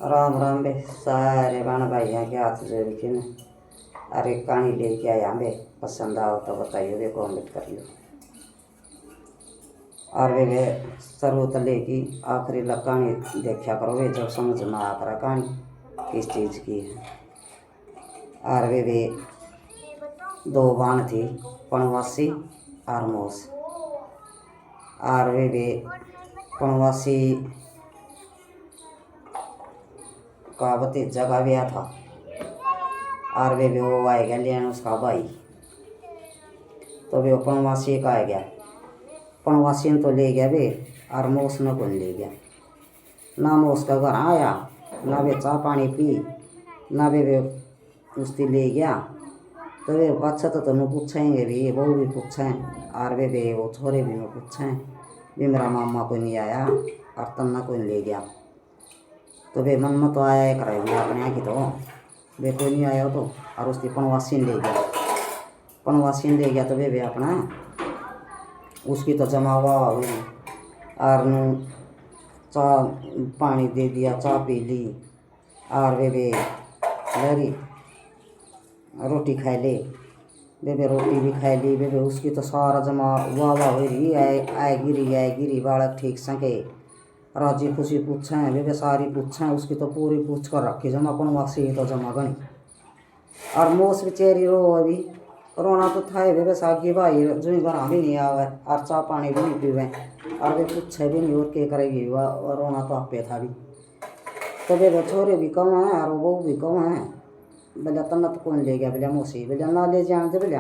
राम राम बे सारे बहन भाइयों के हाथ जोड़ के न। अरे कहानी लेके आया बे, पसंद आओ तो बताइए बे, कमेंट करियो। और वे शुरू तो लेकी आखिरी लग कहानी देखा करो वे, जब समझ में आ करा कहानी किस चीज़ की है। और वे दो बहन थी, पनवासी और मोस। और वे पनवासी का भतीजा का ब्याह था। और वे वो आए गया लेने उसका भाई, तो वे पनवासी का आ गया। पनवासी ने तो ले गया वे, और मोस ने कौन ले गया ना। मोस का घर आया ना, वे चाह पानी पी ना, वे उसकी ले गया। तो वे अच्छा तो मैं पूछेंगे भी, वो भी पूछें, और वे वो छोरे भी मैं पूछें भी मेरा मामा कोई नहीं आया और तन्ना कोई ले गया। तो वे मन में तो आया करेंगे अपने यहाँ की, तो वे कोई नहीं आया तो। और उसकी पनवासी ले गया, पनवासी ले गया। तो वे अपना उसकी तो जमा हुआ हुई, और चाह पानी दे दिया, चाह पी ली। और वे लहरी रोटी खाई ले, वे रोटी भी खाई ली। वे उसकी तो सारा जमा वाह हो रही, आए गिरी बालक ठीक संके राजी खुशी पूछें, वे सारी पूछें उसकी तो पूरी पूछ कर रखी जमा पनवासी तो जमा गणी। और मोस बेचारी रो अभी रोना तो था वे सागी भाई जो घर भी नहीं आवे और चाह पानी भी नहीं पीवे, और वे पूछे भी नहीं और क्या करेगी, वह रोना तो आपे था भी। तो वे छोरे भी कम हैं और वो भी कम हैं। बोला तन्ना तो कौन ले गया, बोला मोसी। बोला ना ले जाए दे, बोला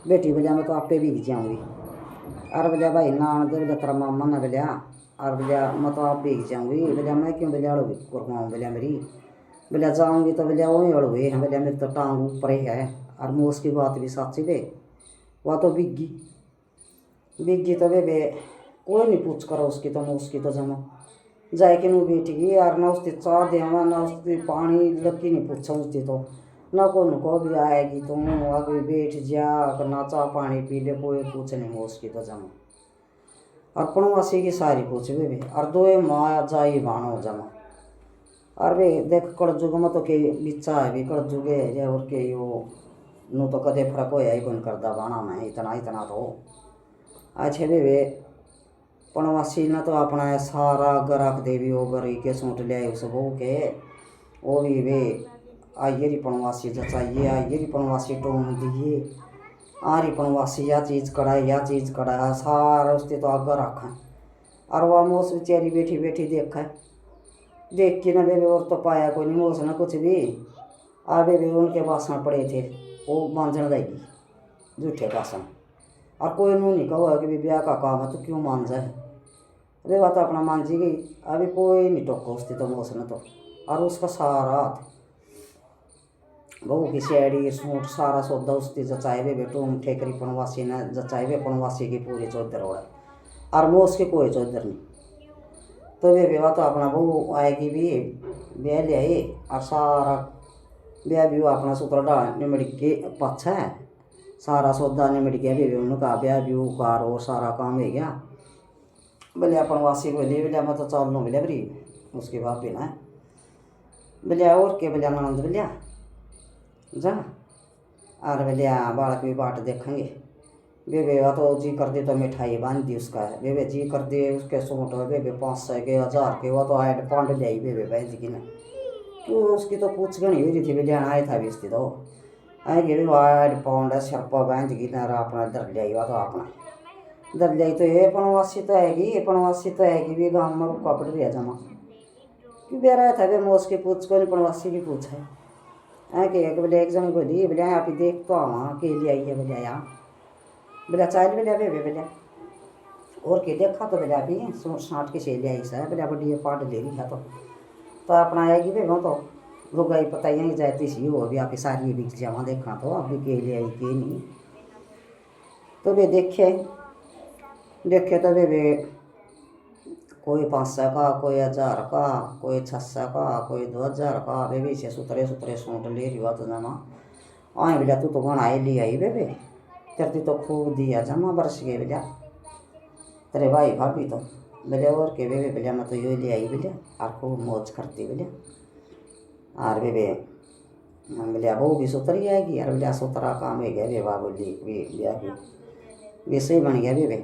बेटी, बोला मैं तो आपे भी जाऊँगी। और बोला भाई ना दे, बोला तेरा मामा ना, बोला और बोला मैं तो आप भी जाऊँगी। बोला मैं क्यों, बोला अड़ोगी कुरमाऊँ, बोला मेरी, बोला जाऊँगी तो बोला वहीं अड़ोगी हैं, बोला मेरी तो टांग ऊपर ही है। और मैं उसकी बात भी सच्ची वे, वह तो बिग्गी तो वे कोई नहीं पूछ करो उसकी, तो मैं उसकी तो जमा जाए कि नहीं बेटी की। और ना उसकी चाह देवा ना उसकी पानी लकी नहीं पूछा उसकी, तो ना को भी आएगी तो आगे बैठ जा ना चाह पानी पी ले, कोई पूछ नहीं वो उसकी तो जमा। और पनवासी की सारी पूछ वे और दो माँ जाई भानो जमा। और वे देख कड़ जुग में तो के बिच्चा है भी, कड़ जुगे है और के वो नू तो कदे फर्क होया ही कौन करदा बाना में इतना तो अच्छे वे पनवासी ने तो अपना सारा गरख देवी वो गरी के सूट लिया उस बहू के, वो भी वे आइए री पनवासी जचाइए, आइए री पनवासी टोम दिए, आ रही पनवासी या चीज़ कड़ा सारा उसके तो आगे रखा। और वह मोस बेचारी बैठी बैठी देख के न वे और तो पाया कोई नहीं मोस न कुछ भी। आगे भी उनके बासन पड़े थे, वो मांझन देगी झूठे बासन। और कोई नू नहीं कहो कि ब्याह का काम है तो क्यों मान जाए, वे बात अपना मान जी गई। अभी कोई नहीं टोको उसकी तो मोस ने तो। और उसका सारा हाथ बहू की शेड़ी सूट सारा सौदा उसकी जचाए वे बेटो ठेकरी पनवासी ने जचाए वे, पनवासी की पूरी चौधर ओढ़े और मोस की कोई चौधर नहीं। तो वे बेवा तो अपना बहू आएगी भी ब्याह ले आई, और सारा ब्याह भी अपना सूत्र डाल निमड़ के पाछा है, सारा सौदा निमड़ गया भी उनका ब्याह भी कार और सारा काम हो गया। बोलिया पनवासी बोली, बोलिया मैं तो चल लूँ, बोलिया बरी उसके बाद भी ना, बोलिया और के, बोलिया ननंद, बोलिया जा। और बोलिया बालक भी बाट देखेंगे। बेबे तो जी कर दी तो मिठाई बांध दी उसका है, बेबे जी कर दी उसके सूट बेबे 500 के 1000 के, वो तो ऐड पांड ले आई बेबे बहन की ना, क्यों उसकी तो पूछ गई हुई थी, बेलिया आए था भी उसकी तो आएगी भी ऐड पाउंड शर्पा बहन की ना, अपना दर ले आई, वो तो अपना दर ले आई। तो ये पनवासी तो आएगी भी गाँव में कपड़ रहा जमा क्यों बे रहा था वे मोस की पूछ को नहीं पनवासी की पूछ है। आगे बोले एक जन बोली, बोले आप ही देख तो वहाँ के लिए आई है, बोले यहाँ बोला चाल बोलिया बेबे, बोलिया और के देखा तो बोलिया अभी सूट साट के से ले आई सर, बोलिया बढ़िया पाट ले रही है तो अपना आएगी बे, तो रुगाई पता यहीं जाती सी वो अभी आप सारी बिक जावा देखा तो अभी के ले आई के नहीं। तो वे देखे तो वे कोई 500 का, कोई 1000 का, कोई 600 का, कोई 2000 का, बेबी से सुतरे सूट ले रही हुआ तो जमा आए। बोलिया तू तो बनाए ले आई बेबे, तेरे तो खूब दिया जमा बरस गए, बोलिया तेरे भाई भाभी तो बोले और के बेबे बोले मैं तो यो ले आई बोले और खूब मौज करती बोले और बेबे बोले अब वो भी सुतरी आएगी यार बोले सुतरा काम है गया बेबा बोली वे सही बन गया बेबे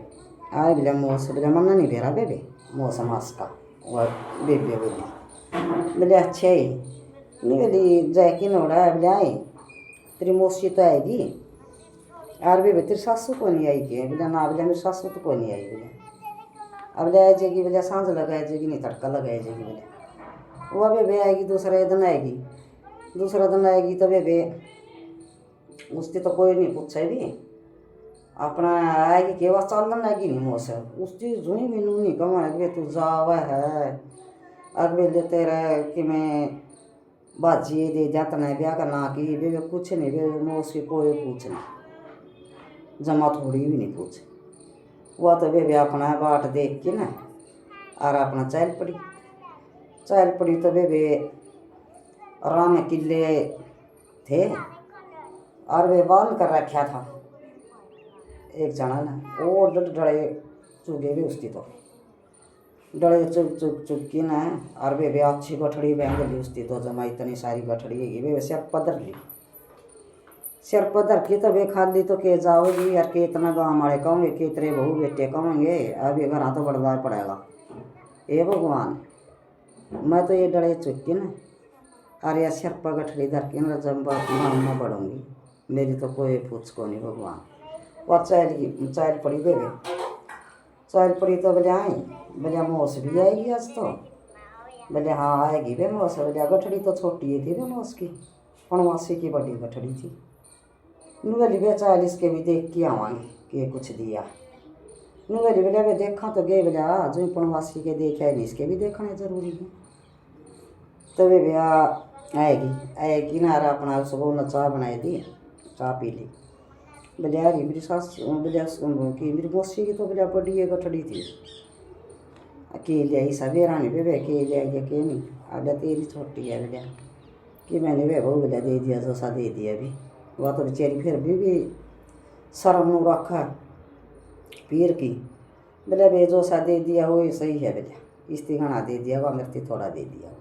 आए बोले मोस बोले मना नहीं दे रहा बेबे मौसम मास का और बेबे बोली बोले अच्छा ही नहीं बोली जैकी नोड़ा है बोले आए तेरी मौसी तो आएगी और बेबे तेरी सासू को नहीं आई क्या बोले ना बोले मेरी सासू तो को नहीं आई बोले अब ले आ जाएगी बोले सांझ लगाई जाएगी नहीं तड़का लगाई जाएगी बोले वो बेबे आएगी दूसरा दिन आएगी तो बेबे उसकी तो कोई नहीं पूछे भी अपना आएगी के वह चलन आएगी नहीं मोस उसकी जुनी भी नूनी कमा कि तू जावा है अब बेले तेरा कि मैं बाजी दे जाता नहीं ब्याह का ना कि बेबे कुछ नहीं बेबे मोस की कोई पूछ नहीं जमा थोड़ी भी नहीं पूछे वह तो बेबे अपना बाट देख के ना और अपना चल पड़ी तो बेबे आराम में किले थे और वे बांध कर रखा था एक जना ना वो डड़े चुगे भी उसकी तो डड़े चुग की ना और वे अच्छी गठड़ी बहन ली उसकी तो जमा इतनी सारी गठड़ी है वे सिर पदर की तो वे खाली तो के जाओगी यार के इतना गाँव वाले कहोंगे कि तेरे बहू बेटे कहोंगे अब ये घर तो बढ़ना पड़ेगा ये भगवान मैं तो ये डरे चुकी ना अरे सिर पर गठड़ी धर के ना जब मैं बढ़ूँगी मेरी तो कोई पूछ को नहीं भगवान वह चाल पड़ी बेबे चाल पड़ी तो बोले आई बोले मौस भी आएगी आज तो बोले हाँ आएगी बे मौस बोले गठड़ी तो छोटी थी बे मौस की 85 की बड़ी गठड़ी थी बोली बे 40 के भी देख के आवांगे के कुछ दिया बोली बोले वे देखा तो गए बोले जो 85 के देखे है इसके भी देखने जरूरी है तो वे भैया आएगी ना अपना सुबह न चाय बनाई दी चाय पी ली बोले यार मेरी सास बोले कि मेरी मौसी की तो बोले बड़ी गठड़ी थी के ले आई सवेरा नहीं बेबे के ले आई के नहीं अब तेरी छोटी है बोले कि मैंने वे बहू बोले दे दिया जो सा दे दिया अभी वह तो बेचारी फिर भी शर्म नु रखा पीर की बोले बे जो सा दे दिया वो सही है बोले इस्ती घना दे दिया वह मृत्यु थोड़ा दे दिया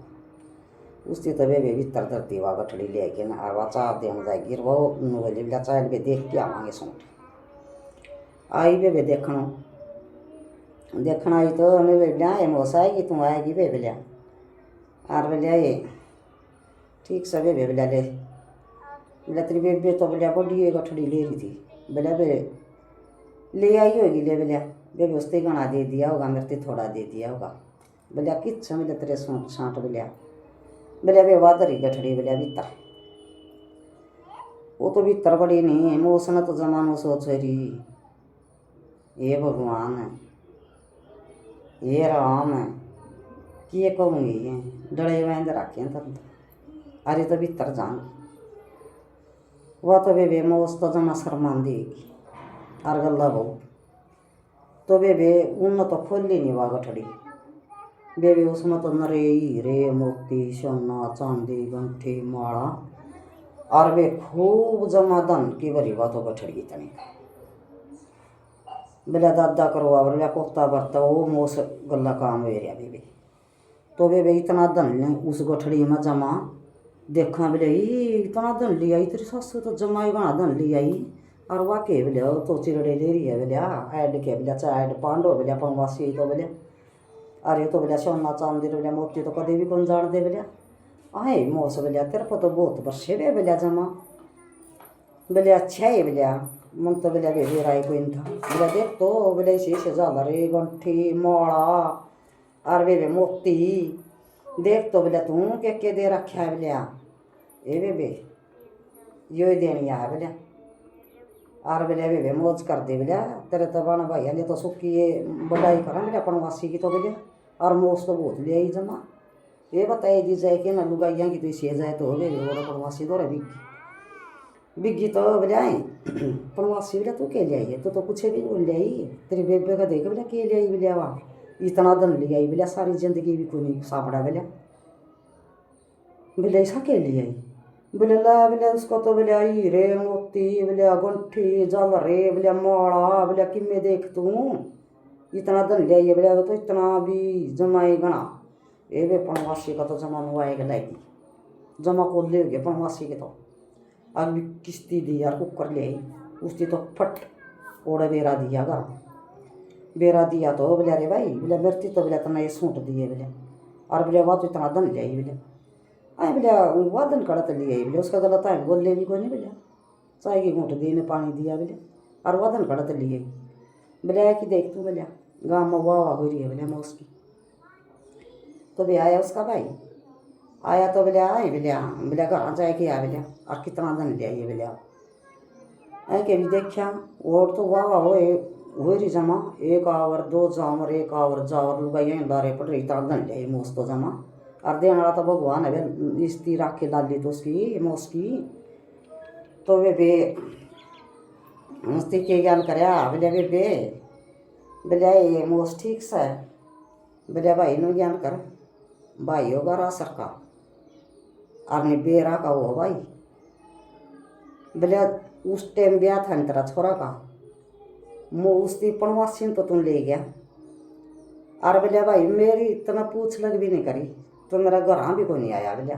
उससे तो वे भीतर धरती वह गठड़ी ले के ना वह चाप देने जाएगी वो बोले बोला चाल बे देख के आवांगे सूट आई बे देखना आई तो मैं बोलिया ये मौस आएगी तू आएगी बे बोलिया और बोलिया ये ठीक से बे बोलिया बोला तेरी बेबे तो बोलिया बड़ी गठड़ी ले रही थी बोला बे ले आई होगी ले बोलिया बेबे उसते गणा दे दिया होगा मेरे थोड़ा दे दिया होगा बोलिया किच्छ मिले तेरे सूट छाँट बोलिया बोलिया बे वादरी गठड़ी बोलिया भीतर वो तो भीतर बड़ी नहीं मोस न तो जमानो सोच रही ये भगवान ये राम किए कहूँगी ये डरे वैंद रखे तब अरे तो भीतर जान वह तो बेबे मोस तो जमा शरमान देगी और गल्ला बहु तो बेबे उन तो खोली नहीं वह गठड़ी बेबे उसमें तो नरे हीरे मोती सोना चांदी गंठी माला और वे खूब जमा धन की भरी बात तो गठड़ी तनी बोला दादा करवा बोला पोता बरता वो मोस गल्ला काम हो रहा बेबे तो बेबे इतना धन ले उस गठड़ी में जमा देखा बोले इतना धन लिया तेरी सासू तो जमा ही बना धन लिया और वाकई बोले तो चिरड़े ले रही है बोले ऐड के बोले ऐड पांडो बोले पंगवासी तो बोले अरे तो बोलिया सोना चांदी बोलिया मोती तो कभी भी कौन जान दे बोलिया आए मोस बोलिया तेरे को तो बहुत बर्षे बे बोलिया जमा बोले अच्छा है बोलिया मन तो बोलिया बेबे राय कोई था बोला देख तो बोले इसे ज़्यादा रे गंठी मोड़ा और बेबे मोती देख तो बोलिया तू के दे रखा है बोलिया ए बेबे यो देनी है बोलिया और बोलिया बेबे मौज कर दे बोलिया तेरे तो बना भाई ने तो सुखी ये बढ़ाई करा बोलिया पनवासी की तो बोलिया और मोस तो बहुत ले आई जमा ये बताइए दी जाए कि ना लुगाइया की तो इसे जाए तो हो गए वो पनवासी तो रही बिग्गी तो बोलिया पनवासी बोलिया तू के ले आई है तो कुछ भी बोल ले आई तेरी बेबे का देख बोलिया के ले आई बोलिया वहाँ इतना धन ले आई बोलिया सारी जिंदगी भी कोई नहीं सापड़ा बोलिया बोले ऐसा के ले आई बोले ला बोले उसको तो बोले हीरे मोती बोले गंठी जल रे बोले मोड़ा बोले किमें देख तू इतना धन लिया ये बोले तो इतना भी जमाए गणा ये वे पणवासी का तो जमा हुआ है लाएगी जमा को ले गए पणवासी के तो अब भी किस्ती दी यार कुकर ले आई उसकी तो फट ओड़ा बेरा दिया तो बोले अरे भाई बोले मेरे तो बोले तना ये सूट दिए बोले और बोले वह तो इतना धन ले आई बोले आए बोले वह धन कड़ा तो ले आई बोले उसका गलत है बोल ले भी कोई नहीं बोले चाय की घूंट दी ने पानी दिया बोले और वह धन कड़ा तो ले आई बोले कि देख तू बोले गाँव में वाह हो रही है बोले मैं उसकी तो भी आया उसका भाई आया तो बोले आए बोले घर जाए कि आ बोले और कितना धन ले आइए बोले आए के भी देखा और तो वाह हो रही जमा एक आवर दो जावर एक आवर जावर लुगाइया लारे पड़ रही इतना धन ले आई मोस तो जमा और देने वाला तो भगवान है इस्ती रख के डाली तो उसकी मोस की तो वे बे मस्ती के ज्ञान कराया बोले बोले ये मोस ठीक सा है बोले भाई नो ज्ञान कर भाई होगा रासर का और ने बेरा का हो भाई बोले उस टाइम ब्याह था तेरा छोरा का मो उसकी पणवासी तो तुम ले गया और बोले भाई मेरी इतना पूछ लग भी नहीं करी तो मेरा घर भी कोई नहीं आया बोले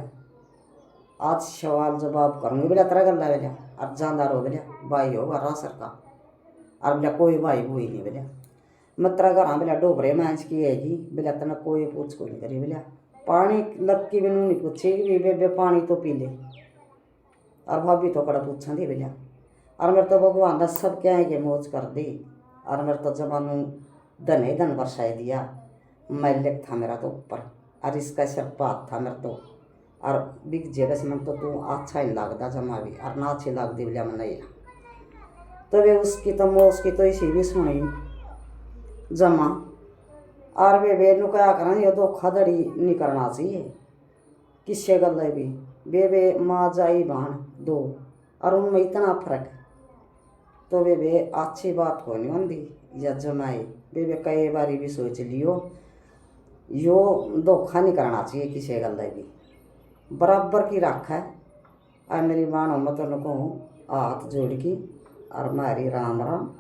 आज सवाल जवाब करूँगी बोले तेरा गला बोले और जानदार हो बोले भाई होगा रासर का और बोले कोई भाई हुई नहीं बोले मैं तेरा घर बोले डोबरे मैच की है जी बोले तना कोई पूछ कोई नहीं करी बोले पानी लग की मैनू नहीं पूछे बे पानी तो पी ले और भाभी तो कड़ा पूछा दी बोले और मेरे तो भगवान ने सब क्या है कि मौज कर दी और मेरे तो जमानू धन ही धन बरसाई दिया मैलिक था मेरा तो ऊपर और इसका सिर बात था मेरे तो और बिक जे बस मैं तो तू अच्छा ही लगता जमा भी और ना अच्छी लगती बोलिया मैं नहीं तो वे उसकी तो मौज की तो इसी भी सुनी जमा और वे नु क्या करें ये धोखाधड़ी नहीं करना चाहिए किससे गल है भी वे माँ जाई बहन दो और उनमें इतना फर्क तो वे अच्छी बात को नहीं होती या जमाए वे कई बारी भी सोच लियो यो धोखा नहीं करना चाहिए किसी गल भी बराबर की रख है और मेरी मानो मैं तो कहूँ हाथ जोड़ की और मारी राम राम।